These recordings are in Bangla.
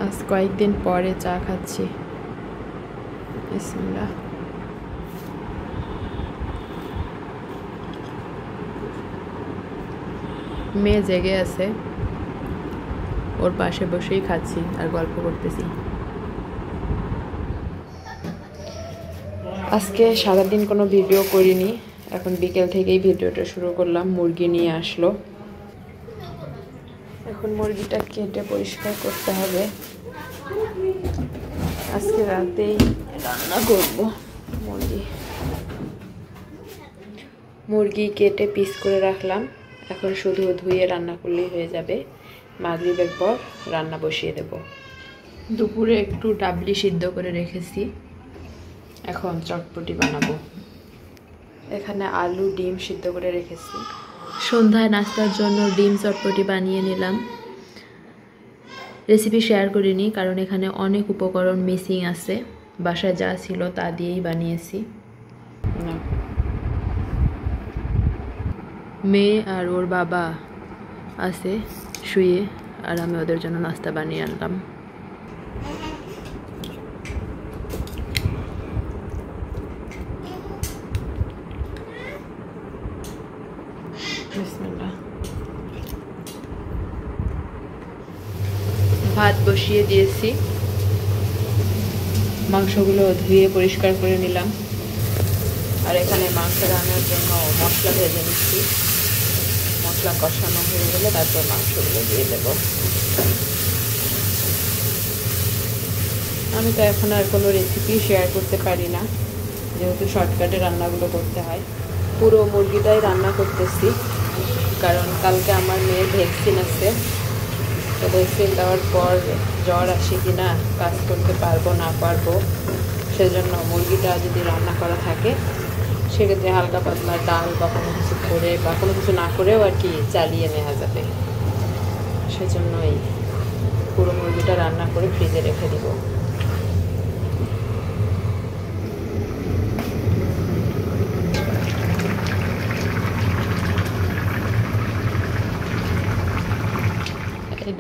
আজ কয়েকদিন পরে চা খাচ্ছি। বিসমিল্লাহ। মেয়ে জেগে আছে, ওর পাশে বসেই খাচ্ছি আর গল্প করতেছি। আজকে সারাদিন কোনো ভিডিও করিনি, এখন বিকেল থেকেই ভিডিওটা শুরু করলাম। মুরগি নিয়ে আসলো, এখন মুরগিটা কেটে পরিষ্কার করতে হবে। আজকে রাতেই রান্না করব। মুরগি কেটে পিস করে রাখলাম, এখন শুধু ধুয়ে রান্না করলেই হয়ে যাবে। মাগরিবের পর রান্না বসিয়ে দেব। দুপুরে একটু ডাবলি সিদ্ধ করে রেখেছি, এখন চটপটি বানাবো। এখানে আলু ডিম সিদ্ধ করে রেখেছি। সন্ধ্যায় নাস্তার জন্য ডিম চটপটি বানিয়ে নিলাম। রেসিপি শেয়ার করিনি কারণ এখানে অনেক উপকরণ মিসিং আছে, বাসায় যা ছিল তা দিয়েই বানিয়েছি। মেয়ে আর ওর বাবা আছে শুয়ে, আর আমি ওদের জন্য নাস্তা বানিয়ে আনলাম। ভাত বসিয়ে দিয়েছি, মাংসগুলো ধুয়ে পরিষ্কার করে নিলাম। আর এখানে মাংস রান্নার জন্য মশলা ভেজে নিচ্ছি। মশলা কষানো হয়ে গেলে তারপর মাংসগুলো দিয়ে দেব। আমি তো এখন আর কোনো রেসিপি শেয়ার করতে পারি না, যেহেতু শর্টকাটে রান্নাগুলো করতে হয়। পুরো মুরগিটাই রান্না করতেছি কারণ কালকে আমার মেয়ের ভ্যাকসিন আছে। তো ভ্যাকসিন দেওয়ার পর জ্বর আসে কি না, কাজ করতে পারবো না পারবো, সেজন্য মুরগিটা যদি রান্না করা থাকে সেক্ষেত্রে হালকা পাতলা ডাল বা কোনো কিছু করে বা কোনো কিছু না করেও আর কি চালিয়ে নেওয়া যাবে। সেজন্যই পুরো মুরগিটা রান্না করে ফ্রিজে রেখে দিব।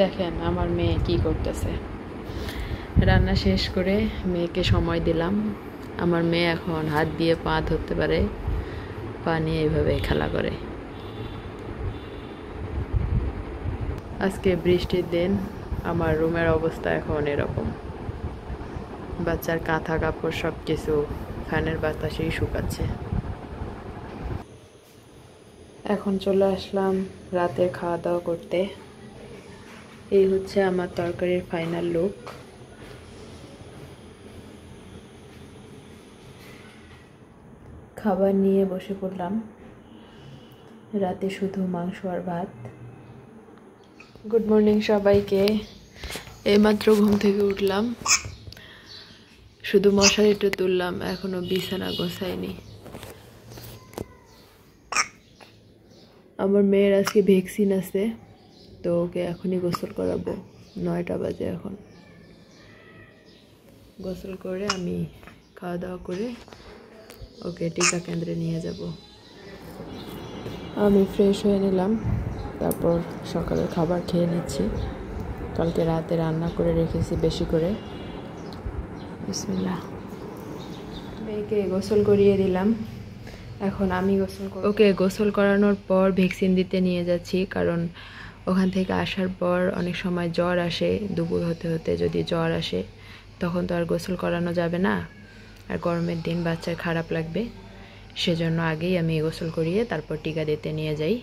দেখেন আমার মেয়ে কি করতেছে। রান্না শেষ করে মেয়েকে সময় দিলাম। আমার মেয়ে এখন হাত দিয়ে পা ধরতে পারে, পা নিয়ে এইভাবে খেলা করে। আজকে বৃষ্টির দিন, আমার রুমের অবস্থা এখন এরকম। বাচ্চার কাঁথা কাপড় সব কিছু ফ্যানের বাতাসেই শুকাচ্ছে। এখন চলে আসলাম রাতের খাওয়া দাওয়া করতে। এই হচ্ছে আমার তরকারির ফাইনাল লুক। খাবার নিয়ে বসে পড়লাম। রাতে শুধু মাংস আর ভাত। গুড মর্নিং সবাইকে। এইমাত্র ঘুম থেকে উঠলাম, শুধু মশারিটা তুললাম, এখনো বিছানা গোছাইনি। আমার মেয়ের আজকে ভ্যাকসিন আছে, তো ওকে এখনই গোসল করাবো। 9টা বাজে এখন। গোসল করে আমি খাওয়া দাওয়া করে ওকে টিকা কেন্দ্রে নিয়ে যাব। আমি ফ্রেশ হয়ে নিলাম, তারপর সকালের খাবার খেয়ে নিচ্ছি। কালকে রাতে রান্না করে রেখেছি বেশি করে। বিসমিল্লাহ। মেয়েকে গোসল করিয়ে দিলাম, এখন আমি ওকে গোসল করানোর পর ভ্যাকসিন দিতে নিয়ে যাচ্ছি। কারণ ওখান থেকে আসার পর অনেক সময় জ্বর আসে, দুপুর হতে হতে যদি জ্বর আসে তখন তো আর গোসল করানো যাবে না, আর গরমের দিন বাচ্চার খারাপ লাগবে। সেজন্য আগেই আমি গোসল করিয়ে তারপর টিকা দিতে নিয়ে যাই।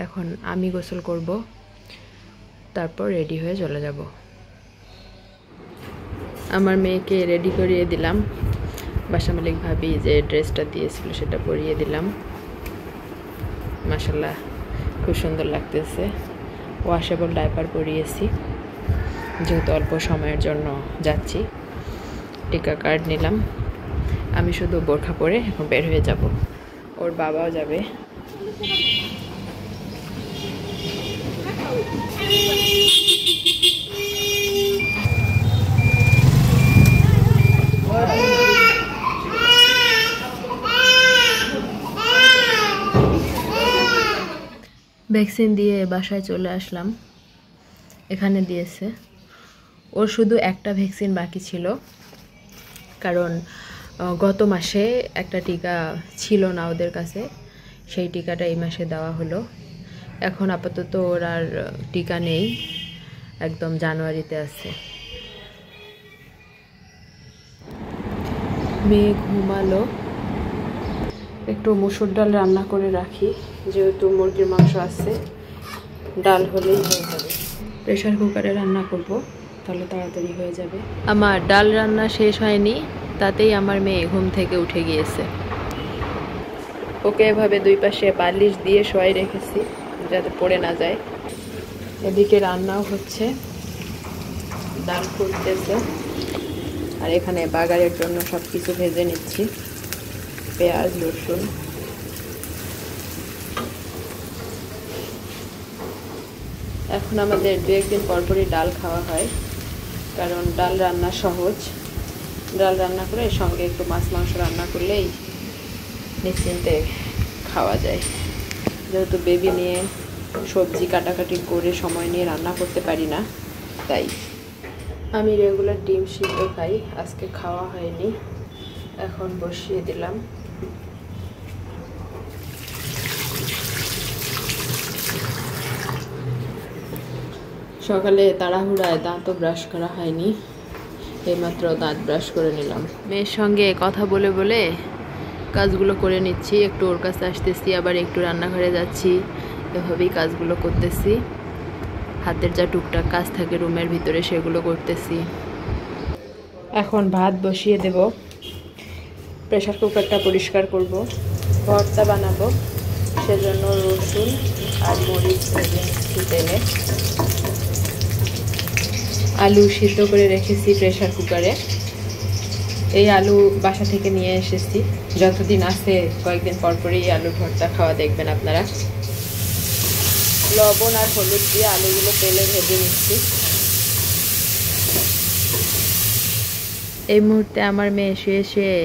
এখন আমি গোসল করব, তারপর রেডি হয়ে চলে যাব। আমার মেয়েকে রেডি করিয়ে দিলাম। বাসা মালিক ভাবি যে ড্রেসটা দিয়েছিল সেটা পরিয়ে দিলাম। মাশাআল্লাহ খুব সুন্দর লাগতেছে। ওয়াশেবল ডাইপার পরিয়েছি, যেহেতু অল্প সময়ের জন্য যাচ্ছি। টিকা কার্ড নিলাম। আমি শুধু বোরখা পরে এখন বের হয়ে যাব, ওর বাবাও যাবে। ভ্যাকসিন দিয়ে বাসায় চলে আসলাম। এখানে দিয়েছে, ওর শুধু একটা ভ্যাকসিন বাকি ছিল, কারণ গত মাসে একটা টিকা ছিল না ওদের কাছে, সেই টিকাটা এই মাসে দেওয়া হলো। এখন আপাতত ওর আর টিকা নেই, একদম জানুয়ারিতে আছে। মেয়ে ঘুমালো, একটু মসুর ডাল রান্না করে রাখি, যেহেতু মুরগির মাংস আছে, ডাল হলেই হয়ে যাবে। প্রেশার কুকারে রান্না করব, তাহলে তাড়াতাড়ি হয়ে যাবে। আমার ডাল রান্না শেষ হয়নি, তাতেই আমার মেয়ে ঘুম থেকে উঠে গিয়েছে। ওকে এভাবে দুই পাশে বালিশ দিয়ে শোয়াই রেখেছি যাতে পড়ে না যায়। এদিকে রান্নাও হচ্ছে, ডাল ফুটতেছে, আর এখানে বাগারের জন্য সব কিছু ভেজে নিচ্ছি, পেঁয়াজ, রসুন। এখন আমাদের দু একদিন পরপরই ডাল খাওয়া হয়, কারণ ডাল রান্না সহজ। ডাল রান্না করে সঙ্গে একটু মাছ মাংস রান্না করলেই নিশ্চিন্তে খাওয়া যায়। যেহেতু বেবি নিয়ে সবজি কাটাকাটি করে সময় নিয়ে রান্না করতে পারি না, তাই আমি রেগুলার ডিম সিদ্ধ খাই, আজকে খাওয়া হয়নি, এখন বসিয়ে দিলাম। সকালে তাড়াহুড়ায় দাঁতও ব্রাশ করা হয়নি, এইমাত্র দাঁত ব্রাশ করে নিলাম। মেয়ের সঙ্গে কথা বলে বলে কাজগুলো করে নিচ্ছি, একটু ওর কাছে আসতেছি, আবার একটু রান্নাঘরে যাচ্ছি, এভাবেই কাজগুলো করতেছি। হাতের যা টুকটাক কাজ থাকে রুমের ভিতরে সেগুলো করতেছি। এখন ভাত বসিয়ে দেব, প্রেশার কুকারটা পরিষ্কার করব, ভর্তা বানাবো, সেজন্য রসুন আর মরিচ ভেজে নিচ্ছি তেলে। আলু সিদ্ধ করে রেখেছি প্রেশার কুকারে। এই আলু বাসা থেকে নিয়ে এসেছি, যতদিন আছে কয়েকদিন পরপরই এই আলুর ভর্তা খাওয়া দেখবেন আপনারা। লবণ আর হলুদ দিয়ে আলুগুলো তেলে ভেজে নিচ্ছি। এই মুহূর্তে আমার মেয়ে শুয়ে শুয়ে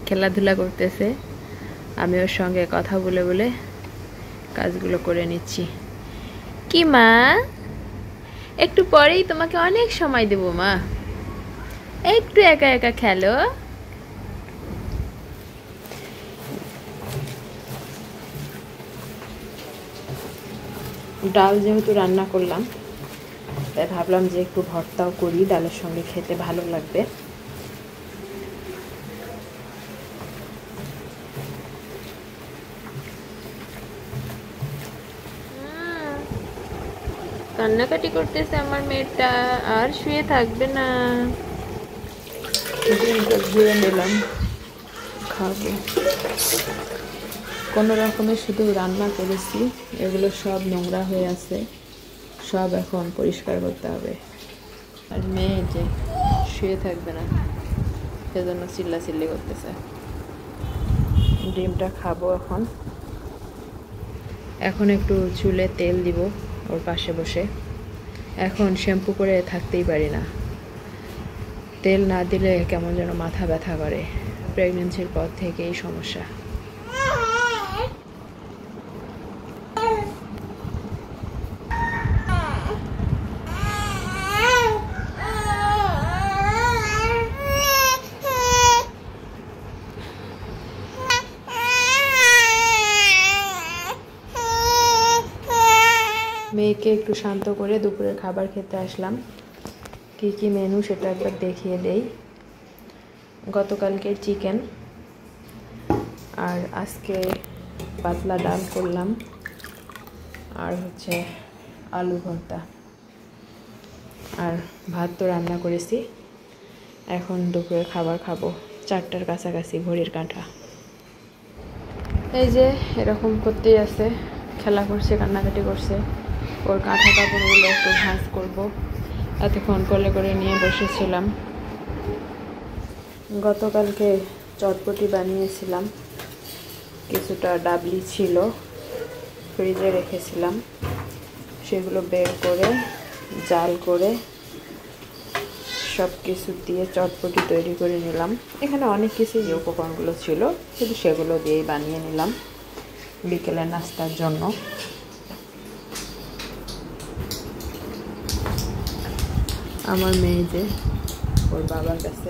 খেলাধুলা করতেছে, আমি ওর সঙ্গে কথা বলে বলে কাজগুলো করে নিচ্ছি। কি মা, একটু পরেই তোমাকে অনেক সময় দেব মা, একটু একা একা খেলো। ডাল যেহেতু রান্না করলাম, তাই ভাবলাম যে একটু ভর্তাও করি, ডালের সঙ্গে খেতে ভালো লাগবে। কান্নাকাটি করতেছে আমার মেয়েটা, আর শুয়ে থাকবে না। ডিমটা ধুয়ে নিলাম, খাবো। কোনো রকমে শুধু রান্না করেছি, এগুলো সব নোংরা হয়ে আছে, সব এখন পরিষ্কার করতে হবে। আর মেয়ে যে শুয়ে থাকবে না, সেজন্য চিল্লাচিল্লি করতেছে। ডিমটা খাবো এখন। এখন একটু চুলে তেল দিব ওর পাশে বসে। এখন শ্যাম্পু করে থাকতেই পারি না, তেল না দিলে কেমন যেন মাথা ব্যথা করে। প্রেগনেন্সির পর থেকে এই সমস্যা। মেয়েকে একটু শান্ত করে দুপুরের খাবার খেতে আসলাম। কি কি মেনু সেটা একবার দেখিয়ে দেই। গতকালকে চিকেন, আর আজকে পাতলা ডাল করলাম, আর হচ্ছে আলু ভর্তা, আর ভাত তো রান্না করেছি। এখন দুপুরের খাবার খাবো, 4টার কাছাকাছি ঘড়ির কাঁটা। এই যে এরকম করতেই আছে, খেলা করছে, কান্নাকাটি করছে। ওর কাঁথা কাপড়গুলো একটু ভাঁজ করবো, এতক্ষণ কোলে করে নিয়ে বসেছিলাম। গতকালকে চটপটি বানিয়েছিলাম, কিছুটা ডাবলি ছিল, ফ্রিজে রেখেছিলাম, সেগুলো বের করে জাল করে সব কিছু দিয়ে চটপটি তৈরি করে নিলাম। এখানে অনেক কিছু যে উপকরণগুলো ছিল শুধু সেগুলো দিয়েই বানিয়ে নিলাম বিকেলের নাস্তার জন্য। আমার মেয়ে যে ওর বাবার কাছে।